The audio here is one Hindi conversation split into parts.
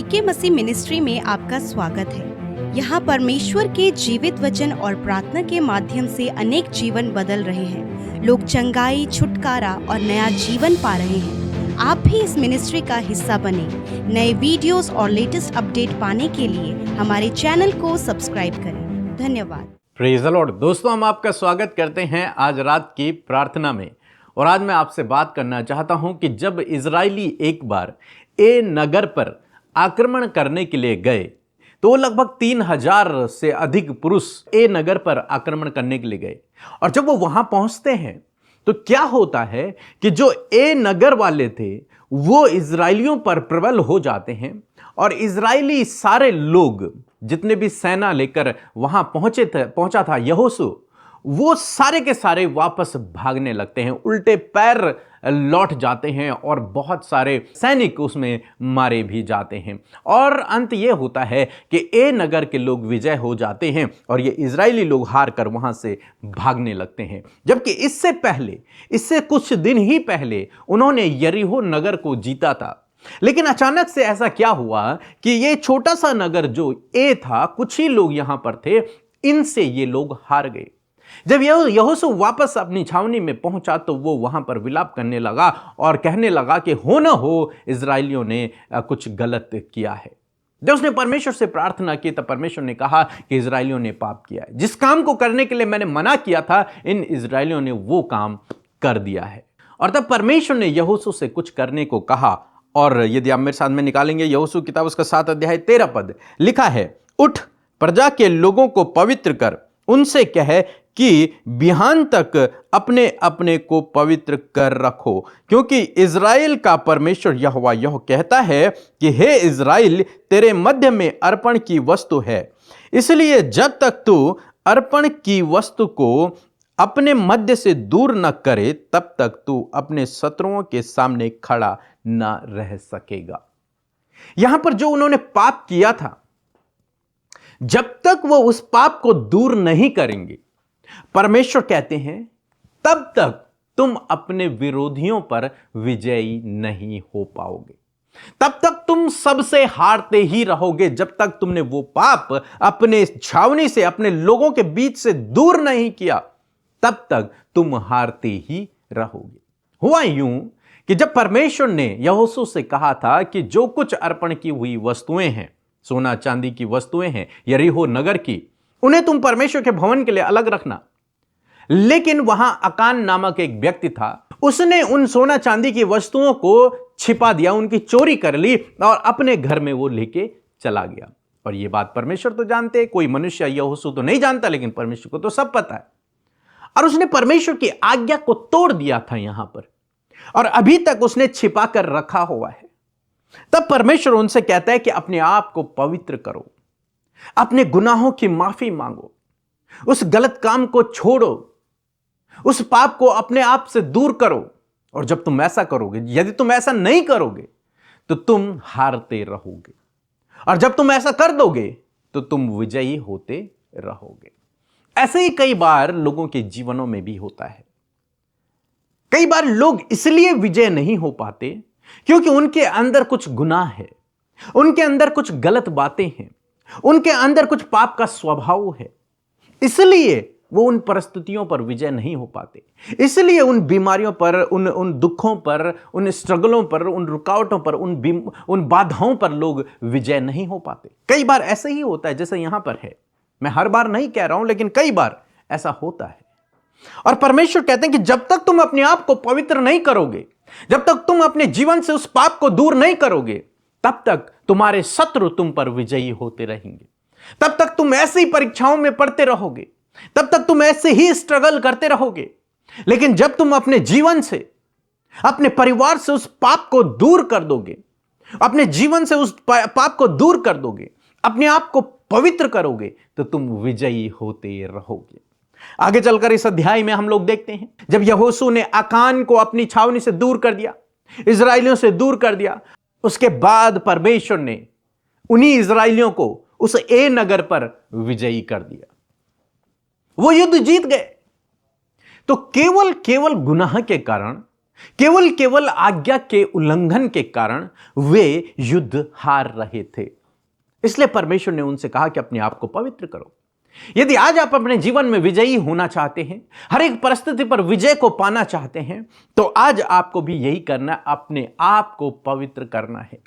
पीके मसीह मिनिस्ट्री में आपका स्वागत है। यहाँ परमेश्वर के जीवित वचन और प्रार्थना के माध्यम से अनेक जीवन बदल रहे हैं। लोग चंगाई, छुटकारा और नया जीवन पा रहे हैं। आप भी इस मिनिस्ट्री का हिस्सा बने। नए वीडियोस और लेटेस्ट अपडेट पाने के लिए हमारे चैनल को सब्सक्राइब करें। धन्यवाद। Praise the Lord. दोस्तों, हम आपका स्वागत करते हैं आज रात की प्रार्थना में। और आज मैं आपसे बात करना चाहता हूं कि जब इजरायली एक बार ए नगर पर आक्रमण करने के लिए गए तो लगभग 3000 से अधिक पुरुष ए नगर पर आक्रमण करने के लिए गए। और जब वो वहां पहुंचते हैं तो क्या होता है कि जो ए नगर वाले थे वो इजरायलियों पर प्रबल हो जाते हैं और इजरायली सारे लोग जितने भी सेना लेकर वहां पहुंचा था यहोशू, वो सारे के सारे वापस भागने लगते हैं, उल्टे पैर लौट जाते हैं और बहुत सारे सैनिक उसमें मारे भी जाते हैं। और अंत ये होता है कि ए नगर के लोग विजय हो जाते हैं और ये इजरायली लोग हार कर वहां से भागने लगते हैं। जबकि इससे कुछ दिन ही पहले उन्होंने यरीहो नगर को जीता था। लेकिन अचानक से ऐसा क्या हुआ कि ये छोटा सा नगर जो ए था, कुछ ही लोग यहां पर थे, इनसे ये लोग हार गए। जब यहोशू वापस अपनी छावनी में पहुंचा तो वो वहां पर विलाप करने लगा और कहने लगा कि हो न हो इजरायलियों ने कुछ गलत किया है। जब उसने परमेश्वर से प्रार्थना की तब परमेश्वर ने कहा कि इजरायलियों ने पाप किया है। जिस काम को करने के लिए मैंने मना किया था, इन इजरायलियों ने वो काम कर दिया है। और तब परमेश्वर ने यहोशू से कुछ करने को कहा। और यदि आप मेरे साथ में निकालेंगे यहोशू किताब उसका 7 अध्याय 13 पद, लिखा है, उठ, प्रजा के लोगों को पवित्र कर, उनसे कहे कि बिहान तक अपने अपने को पवित्र कर रखो, क्योंकि इज़राइल का परमेश्वर यहोवा यह कहता है कि हे इज़राइल, तेरे मध्य में अर्पण की वस्तु है, इसलिए जब तक तू अर्पण की वस्तु को अपने मध्य से दूर न करे तब तक तू अपने शत्रुओं के सामने खड़ा न रह सकेगा। यहां पर जो उन्होंने पाप किया था, जब तक वो उस पाप को दूर नहीं करेंगे, परमेश्वर कहते हैं, तब तक तुम अपने विरोधियों पर विजयी नहीं हो पाओगे। तब तक तुम सबसे हारते ही रहोगे। जब तक तुमने वो पाप अपने छावनी से, अपने लोगों के बीच से दूर नहीं किया, तब तक तुम हारते ही रहोगे। हुआ यूं कि जब परमेश्वर ने यहोशू से कहा था कि जो कुछ अर्पण की हुई वस्तुएं हैं, सोना चांदी की वस्तुएं हैं यरीहो नगर की, उन्हें तुम परमेश्वर के भवन के लिए अलग रखना। लेकिन वहां अकान नामक एक व्यक्ति था, उसने उन सोना चांदी की वस्तुओं को छिपा दिया, उनकी चोरी कर ली और अपने घर में वो लेके चला गया। और ये बात परमेश्वर तो जानते, कोई मनुष्य यहोशू तो नहीं जानता, लेकिन परमेश्वर को तो सब पता है। और उसने परमेश्वर की आज्ञा को तोड़ दिया था यहां पर, और अभी तक उसने छिपा कर रखा हुआ है। तब परमेश्वर उनसे कहता है कि अपने आप को पवित्र करो, अपने गुनाहों की माफी मांगो, उस गलत काम को छोड़ो, उस पाप को अपने आप से दूर करो। और जब तुम ऐसा करोगे, यदि तुम ऐसा नहीं करोगे तो तुम हारते रहोगे, और जब तुम ऐसा कर दोगे तो तुम विजयी होते रहोगे। ऐसे ही कई बार लोगों के जीवनों में भी होता है। कई बार लोग इसलिए विजय नहीं हो पाते क्योंकि उनके अंदर कुछ गुनाह है, उनके अंदर कुछ गलत बातें हैं, उनके अंदर कुछ पाप का स्वभाव है। इसलिए वो उन परिस्थितियों पर विजय नहीं हो पाते, इसलिए उन बीमारियों पर, उन दुखों पर, उन स्ट्रगलों पर, उन रुकावटों पर, उन बाधाओं पर लोग विजय नहीं हो पाते। कई बार ऐसे ही होता है जैसे यहां पर है। मैं हर बार नहीं कह रहा हूं, लेकिन कई बार ऐसा होता है। और परमेश्वर कहते हैं कि जब तक तुम अपने आप को पवित्र नहीं करोगे, जब तक तुम अपने जीवन से उस पाप को दूर नहीं करोगे, तब तक तुम्हारे शत्रु तुम पर विजयी होते रहेंगे। तब तक तुम ऐसी परीक्षाओं में पड़ते रहोगे, तब तक तुम ऐसे ही स्ट्रगल करते रहोगे। लेकिन जब तुम अपने जीवन से, अपने परिवार से उस पाप को दूर कर दोगे, अपने जीवन से उस पाप को दूर कर दोगे, अपने आप को पवित्र करोगे, तो तुम विजयी होते रहोगे। आगे चलकर इस अध्याय में हम लोग देखते हैं, जब यहोशू ने आकान को अपनी छावनी से दूर कर दिया, इजरायलियों से दूर कर दिया, उसके बाद परमेश्वर ने उन्हीं इजरायलियों को उस ए नगर पर विजयी कर दिया। वो युद्ध जीत गए। तो केवल गुनाह के कारण केवल केवल आज्ञा के उल्लंघन के कारण वे युद्ध हार रहे थे। इसलिए परमेश्वर ने उनसे कहा कि अपने आप को पवित्र करो। यदि आज आप अपने जीवन में विजयी होना चाहते हैं, हर एक परिस्थिति पर विजय को पाना चाहते हैं, तो आज आपको भी यही करना है, अपने आप को पवित्र करना है।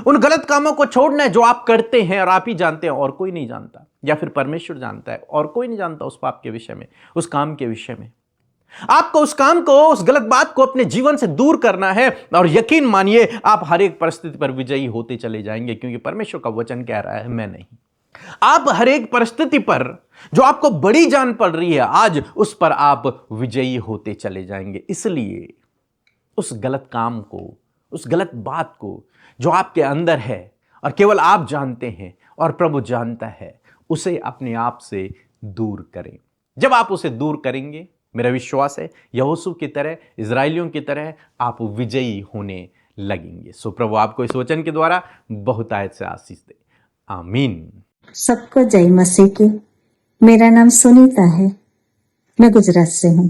उन गलत कामों को छोड़ना है जो आप करते हैं और आप ही जानते हैं और कोई नहीं जानता, या फिर परमेश्वर जानता है और कोई नहीं जानता उस पाप के विषय में, उस काम के विषय में। आपको उस काम को, उस गलत बात को अपने जीवन से दूर करना है और यकीन मानिए आप हर एक परिस्थिति पर विजयी होते चले जाएंगे, क्योंकि परमेश्वर का वचन कह रहा है, मैं नहीं। आप हर एक परिस्थिति पर जो आपको बड़ी जान पड़ रही है, आज उस पर आप विजयी होते चले जाएंगे। इसलिए उस गलत काम को, उस गलत बात को जो आपके अंदर है और केवल आप जानते हैं और प्रभु जानता है, उसे अपने आप से दूर करें। जब आप उसे दूर करेंगे, मेरा विश्वास है यहोशू की तरह, इजराइलियों की तरह आप विजयी होने लगेंगे। सो प्रभु आपको इस वचन के द्वारा बहुत आयत से आशीष दे। आमीन। सबको जय मसीह की। मेरा नाम सुनीता है, मैं गुजरात से हूँ।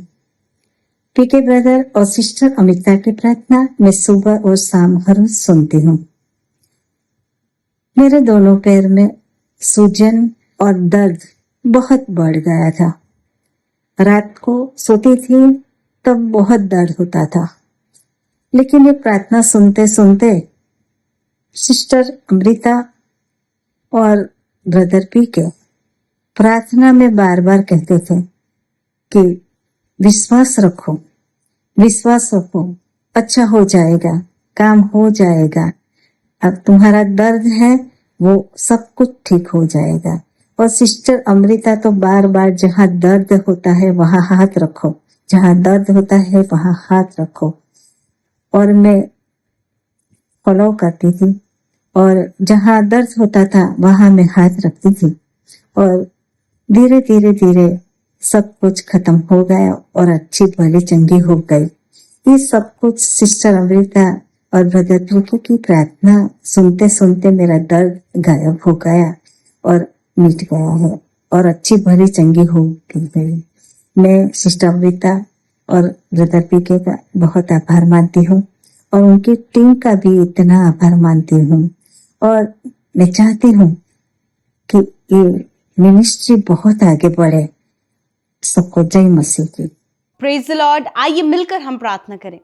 पीके ब्रदर और सिस्टर अमिता की प्रार्थना मैं सुबह और शाम हर रोज सुनती हूँ। मेरे दोनों पैर में सूजन और दर्द बहुत बढ़ गया था। रात को सोती थी तब बहुत दर्द होता था, लेकिन ये प्रार्थना सुनते सुनते सिस्टर अमृता और ब्रदर पी के प्रार्थना में बार बार कहते थे कि विश्वास रखो, विश्वास रखो, अच्छा हो जाएगा, काम हो जाएगा, अब तुम्हारा दर्द है वो सब कुछ ठीक हो जाएगा। और सिस्टर अमृता तो बार बार जहाँ दर्द होता है वहां हाथ रखो, जहाँ दर्द होता है वहां हाथ रखो। और मैं फॉलो करती थी और जहाँ दर्द होता था वहां मैं हाथ रखती थी और धीरे धीरे धीरे सब कुछ खत्म हो गया और अच्छी भली चंगी हो गई। ये सब कुछ सिस्टर अमृता और ब्रदर पीके की प्रार्थना सुनते सुनते मेरा दर्द गायब हो गया और मिट गया है और अच्छी भली चंगी हो गई। मैं सिस्टर अमृता और ब्रदर पीके का बहुत आभार मानती हूँ और उनकी टीम का भी इतना आभार मानती हूँ और मैं चाहती हूँ कि ये मिनिस्ट्री बहुत आगे बढ़े। सबको जय मसीह की। Praise the Lord. आइए मिलकर हम प्रार्थना करें।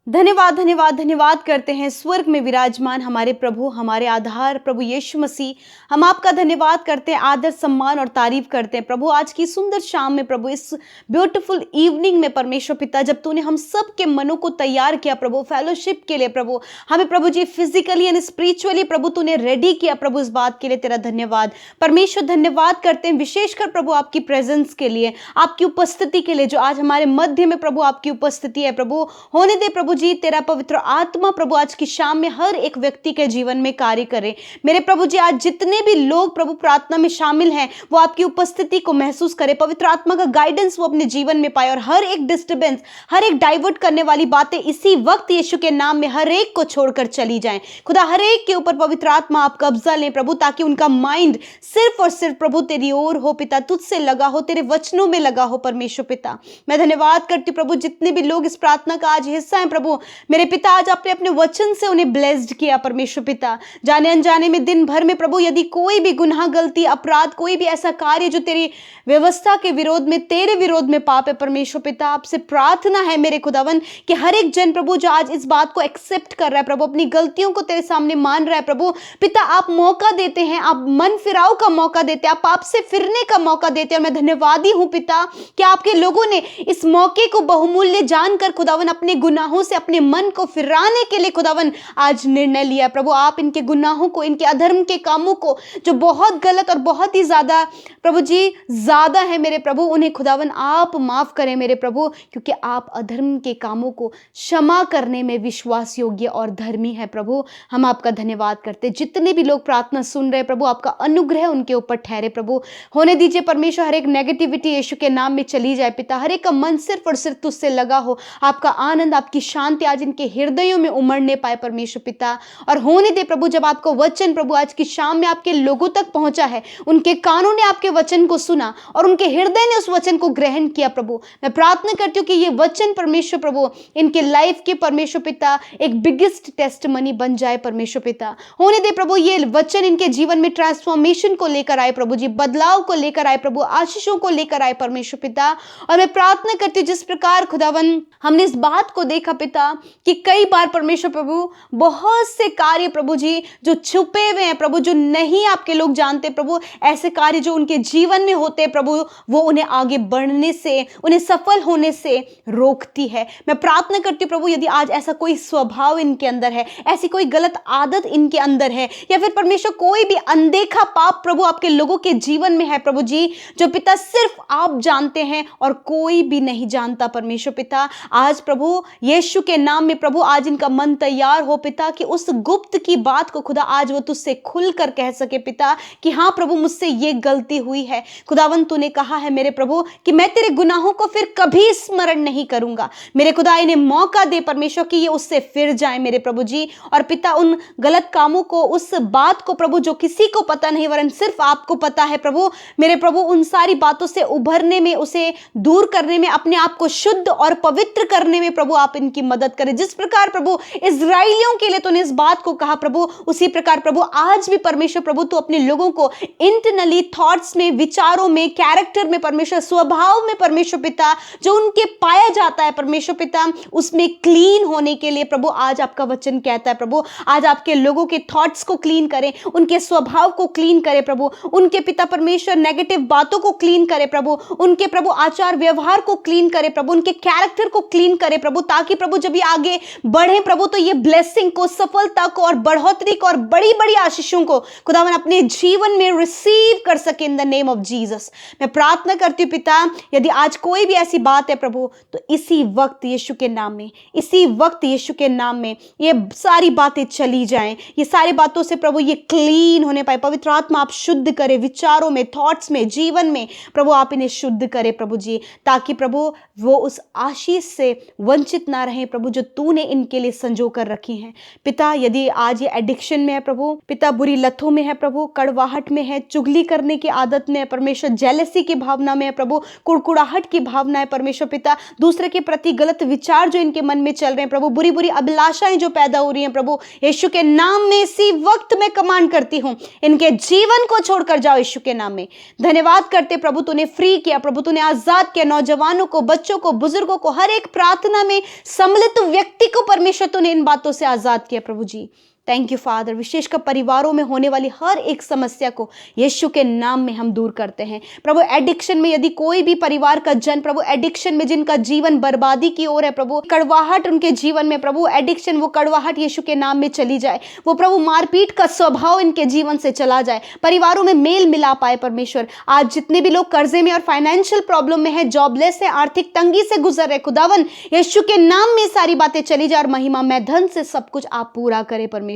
धन्यवाद धन्यवाद धन्यवाद करते हैं स्वर्ग में विराजमान हमारे प्रभु, हमारे आधार प्रभु यीशु मसीह। हम आपका धन्यवाद करते हैं, आदर सम्मान और तारीफ करते हैं प्रभु आज की सुंदर शाम में प्रभु, इस ब्यूटीफुल इवनिंग में परमेश्वर पिता, जब तूने हम सब के मनों को तैयार किया प्रभु फेलोशिप के लिए प्रभु, हमें प्रभु जी फिजिकली एंड स्पिरिचुअली प्रभु तूने रेडी किया प्रभु, इस बात के लिए तेरा धन्यवाद परमेश्वर। धन्यवाद करते हैं विशेषकर प्रभु आपकी प्रेजेंस के लिए, आपकी उपस्थिति के लिए, जो आज हमारे मध्य में प्रभु आपकी उपस्थिति है प्रभु। होने दे प्रभु जी तेरा पवित्र आत्मा प्रभु आज की शाम में हर एक व्यक्ति के जीवन में कार्य करे। मेरे प्रभु जी आज जितने भी लोग प्रभु प्रार्थना में शामिल हैं वो आपकी उपस्थिति को महसूस करे, पवित्र आत्मा का गाइडेंस वो अपने जीवन में पाए और हर एक डिस्टर्बेंस, हर एक डाइवर्ट करने वाली बातें इसी वक्त यीशु के नाम में हर एक को छोड़कर चली जाएं। खुदा हर एक के ऊपर पवित्र आत्मा आप कब्जा लें प्रभु, ताकि उनका माइंड सिर्फ और सिर्फ प्रभु तेरी ओर हो पिता, तुझसे लगा हो, तेरे वचनों में लगा हो परमेश्वर पिता। मैं धन्यवाद करती हूँ प्रभु जितने भी लोग इस प्रार्थना का आज हिस्सा हैं प्रभु, मेरे पिता आज आपने अपने वचन से उन्हें ब्लेस्ड किया परमेश्वर पिता। जाने अनजाने में दिन भर में प्रभु यदि कोई भी गुनाह, गलती, अपराध, कोई भी ऐसा कार्य जो तेरी व्यवस्था के विरोध में, तेरे विरोध में पाप है परमेश्वर पिता, आपसे प्रार्थना है मेरे खुदावन कि हर एक जन प्रभु जो आज इस बात को एक्सेप्ट कर रहा है प्रभु, अपनी गलतियों को तेरे सामने मान रहा है प्रभु पिता, आप मौका देते हैं, आप मन फिराव का मौका देते हैं, आप पाप से फिरने का मौका देते हैं। और मैं धन्यवादी हूं पिता कि आपके लोगों ने इस मौके को बहुमूल्य जानकर खुदावन अपने गुनाहों से अपने मन को फिराने के लिए खुदावन आज निर्णय लिया प्रभु। आप इनके गुनाहों को, इनके अधर्म के कामों को जो बहुत गलत और बहुत ही ज्यादा प्रभु जी ज्यादा है मेरे प्रभु, उन्हें खुदावन आप माफ करें मेरे प्रभु, क्योंकि आप अधर्म के कामों को क्षमा करने में विश्वास योग्य और धर्मी है प्रभु। हम आपका धन्यवाद करते, जितने भी लोग प्रार्थना सुन रहे प्रभु आपका अनुग्रह उनके ऊपर ठहरे प्रभु। होने दीजिए परमेश्वर हर एक नेगेटिविटी यीशु के नाम में चली जाए पिता, हर एक का मन सिर्फ और सिर्फ तुझसे लगा हो, आपका आनंद, आपकी शांति शांति आज इनके हृदयों में उमड़ने पाए परमेश्वर पिता। और होने दे प्रभु, जब आपका वचन प्रभु आज की शाम में आपके लोगों तक पहुंचा है, उनके कानों ने आपके वचन को सुना और उनके हृदय ने उस वचन को ग्रहण किया प्रभु, मैं प्रार्थना करती हूँ कि ये वचन परमेश्वर प्रभु इनके लाइफ के परमेश्वर पिता एक बिगेस्ट टेस्टमनी बन जाए परमेश्वर पिता। होने दे प्रभु ये वचन इनके जीवन में ट्रांसफॉर्मेशन को लेकर आए प्रभु जी, बदलाव को लेकर आए प्रभु, आशीषों को लेकर आए परमेश्वर पिता। और मैं प्रार्थना करती हूँ जिस प्रकार खुदावन हमने इस बात को देखा पिता कि कई बार परमेश्वर प्रभु बहुत से कार्य प्रभु जी जो छुपे हुए हैं प्रभु, जो नहीं आपके लोग जानते प्रभु, ऐसे कार्य जो उनके जीवन में होते प्रभु, वो उन्हें आगे बढ़ने से, उन्हें सफल होने से रोकती है। मैं प्रार्थना करती हूँ प्रभु यदि आज ऐसा कोई स्वभाव इनके अंदर है, ऐसी कोई गलत आदत इनके अंदर है, या फिर परमेश्वर कोई भी अनदेखा पाप प्रभु आपके लोगों के जीवन में है प्रभु जी, जो पिता सिर्फ आप जानते हैं और कोई भी नहीं जानता परमेश्वर पिता, आज प्रभु यीशु के नाम में प्रभु आज इनका मन तैयार हो पिता कि उस गुप्त की बात को खुदा आज वो तुझसे खुलकर कह सके पिता कि हाँ प्रभु मुझसे ये गलती हुई है। खुदावन तूने कहा है मेरे प्रभु कि मैं तेरे गुनाहों को फिर कभी स्मरण नहीं करूंगा। मेरे खुदा इन्हें मौका दे परमेश्वर कि ये उससे फिर जाए मेरे प्रभु जी, और पिता उन गलत कामों को, उस बात को प्रभु जो किसी को पता नहीं वरन सिर्फ आपको पता है प्रभु, मेरे प्रभु उन सारी बातों से उभरने में, उसे दूर करने में, अपने आप को शुद्ध और पवित्र करने में प्रभु आप इनकी मदद करें। जिस प्रकार प्रभु इजराइलियों के लिए तूने इस बात को कहा प्रभु, उसी प्रकार प्रभु आज भी परमेश्वर प्रभु तू अपने लोगों को इंटरनली थॉट्स में, विचारों में, कैरेक्टर में परमेश्वर, स्वभाव में परमेश्वर पिता जो उनके पाया जाता है परमेश्वर पिता, उसमें क्लीन होने के लिए प्रभु आज आपका वचन कहता है प्रभु आज आपके लोगों के थॉट्स को क्लीन करें, उनके स्वभाव को क्लीन करें प्रभु, उनके पिता परमेश्वर नेगेटिव बातों को क्लीन करें प्रभु, उनके प्रभु आचार व्यवहार को क्लीन करें प्रभु, उनके कैरेक्टर को क्लीन करें प्रभु, ताकि प्रभु जब ये आगे बढ़े प्रभु तो ये ब्लेसिंग को, सफलता को और बढ़ोतरी को और बड़ी बड़ी आशीषों को खुदावन अपने जीवन में रिसीव कर सके in the name of Jesus. मैं प्रार्थना करती हूँ पिता यदि आज कोई भी ऐसी बात है प्रभु तो इसी वक्त यीशु के नाम में, इसी वक्त यीशु के नाम में ये सारी बातें चली जाएं, ये सारी बातों से प्रभु ये क्लीन होने पाए। पवित्र आत्मा आप शुद्ध करें विचारों में, थॉट्स में, जीवन में प्रभु आप इन्हें शुद्ध करें प्रभु जी, ताकि प्रभु वो उस आशीष से वंचित ना रहे प्रभु जो तूने इनके लिए संजो कर रखी हैं। पिता यदि आज ये एडिक्शन में है प्रभु, पिता बुरी लतों में है प्रभु, कड़वाहट में है, चुगली करने की आदत में है परमेश्वर, जेलसी की भावना में है प्रभु, कुड़कुड़ाहट की भावना है परमेश्वर पिता, दूसरे के प्रति गलत विचार जो इनके मन में चल रहे हैं प्रभु, बुरी बुरी अभिलाषाएं जो पैदा हो रही हैं प्रभु, यीशु के नाम में इसी वक्त मैं कमांड करती हूं इनके जीवन को छोड़कर जाओ यीशु के नाम में। धन्यवाद करते प्रभु तूने फ्री किया प्रभु, तूने आजाद किया नौजवानों को, बच्चों को, बुजुर्गों को, हर एक प्रार्थना में सम्मिलित व्यक्ति को परमेश्वर तूने इन बातों से आजाद किया प्रभु जी। Thank you father. विशेषकर परिवारों में होने वाली हर एक समस्या को यीशु के नाम में हम दूर करते हैं प्रभु। एडिक्शन में यदि कोई भी परिवार का जन प्रभु एडिक्शन में जिनका जीवन बर्बादी की ओर है प्रभु, कड़वाहट उनके जीवन में प्रभु, एडिक्शन वो कड़वाहट यीशु के नाम में चली जाए, वो प्रभु मारपीट का स्वभाव इनके जीवन से चला जाए, परिवारों में मेल मिला पाए परमेश्वर। आज जितने भी लोग कर्जे में और फाइनेंशियल प्रॉब्लम में है, जॉबलेस है, आर्थिक तंगी से गुजर रहे, खुदावन यीशु के नाम में सारी बातें चली जाए और महिमा में धन से सब कुछ आप पूरा करें परमेश्वर।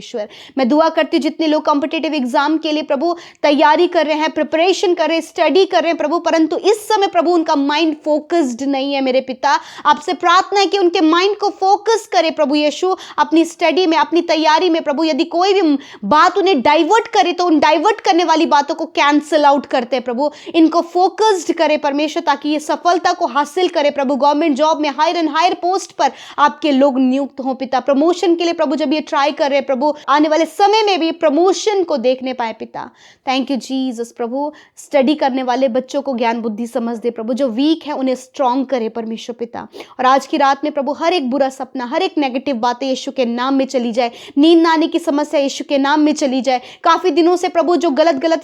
मैं दुआ करती हूँ जितने लोग कॉम्पिटिटिव एग्जाम के लिए प्रभु तैयारी कर रहे हैं, प्रिपरेशन कर रहे हैं, स्टडी कर रहे हैं प्रभु, परंतु इस समय प्रभु उनका माइंड फोकस्ड नहीं है मेरे पिता, आपसे प्रार्थना है कि उनके माइंड को फोकस करे प्रभु यीशु अपनी स्टडी में, अपनी तैयारी में प्रभु। यदि कोई भी बात उन्हें डाइवर्ट करे तो उन डाइवर्ट करने वाली बातों को कैंसिल आउट करते प्रभु, इनको फोकस्ड करे परमेश्वर ताकि ये सफलता को हासिल करे प्रभु। गवर्नमेंट जॉब में हायर एंड हायर पोस्ट पर आपके लोग नियुक्त हो पिता, प्रमोशन के लिए प्रभु जब ये ट्राई कर रहे प्रभु आने वाले समय में भी प्रमोशन को देखने पाए पिता। Thank you Jesus Prabhu. Study करने वाले बच्चों को ज्ञान बुद्धि समझ दे प्रभु, जो वीक है उन्हें स्ट्रांग करे परमेश्वर पिता। और आज की रात में प्रभु हर एक बुरा सपना, हर एक नेगेटिव बातें यीशु के नाम में चली जाए, नींद ना आने की समस्या यीशु के नाम में चली जाए। काफी दिनों से प्रभु जो गलत गलत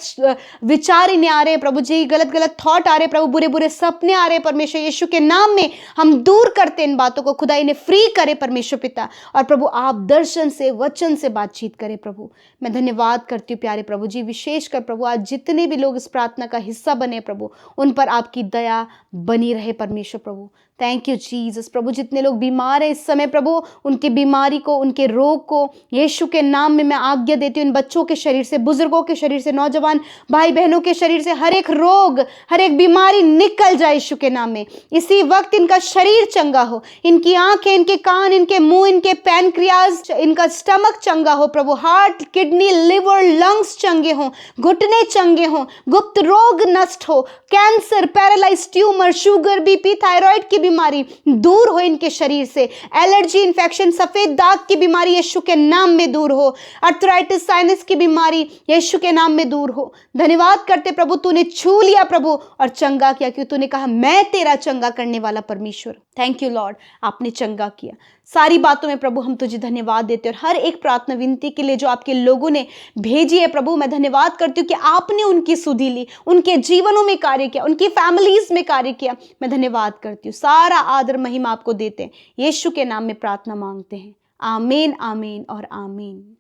विचार इन्हें आ रहे हैं प्रभु जी, गलत गलत थॉट आ रहे प्रभु, बुरे बुरे सपने आ रहे परमेश्वर, यीशु के नाम में हम दूर करते इन बातों को, खुदा इन्हें फ्री करे परमेश्वर पिता। और प्रभु आप दर्शन से, वचन से बातचीत करें प्रभु। मैं धन्यवाद करती हूँ प्यारे प्रभु जी, विशेषकर प्रभु आज जितने भी लोग इस प्रार्थना का हिस्सा बने प्रभु, उन पर आपकी दया बनी रहे परमेश्वर प्रभु। Thank you Jesus. प्रभु जितने लोग बीमार हैं इस समय प्रभु, उनकी बीमारी को, उनके रोग को यीशु के नाम में मैं आज्ञा देती हूँ। इन बच्चों के शरीर से, बुजुर्गों के शरीर से, नौजवान भाई बहनों के शरीर से हर एक रोग, हर एक बीमारी निकल जाए यीशु के नाम में। इसी वक्त इनका शरीर चंगा हो, इनकी आंखें, इनके कान, इनके मुंह, इनके पैनक्रियाज, इनका स्टमक चंगा हो प्रभु। हार्ट, किडनी, लिवर, लंग्स चंगे हों, घुटने चंगे हों, गुप्त रोग नष्ट हो, cancer, paralyse, tumour, sugar, BP, thyroid की बीमारी दूर हो इनके शरीर से। एलर्जी, इन्फेक्शन, सफेद दाग की बीमारी यीशु के नाम में दूर हो। अर्थराइटिस, साइनस की बीमारी यीशु के नाम में दूर हो। धन्यवाद करते प्रभु, तूने छू लिया प्रभु और चंगा किया, क्योंकि तूने कहा मैं तेरा चंगा करने वाला परमेश्वर। थैंक यू लॉर्ड, आपने चंगा किया। सारी बातों में प्रभु हम तुझे धन्यवाद देते हैं, और हर एक प्रार्थना विनती के लिए जो आपके लोगों ने भेजी है प्रभु, मैं धन्यवाद करती हूँ कि आपने उनकी सुधि ली, उनके जीवनों में कार्य किया, उनकी फैमिलीज में कार्य किया। मैं धन्यवाद करती हूँ। सारा आदर महिमा आपको देते हैं, यीशु के नाम में प्रार्थना मांगते हैं। आमीन, आमीन और आमीन।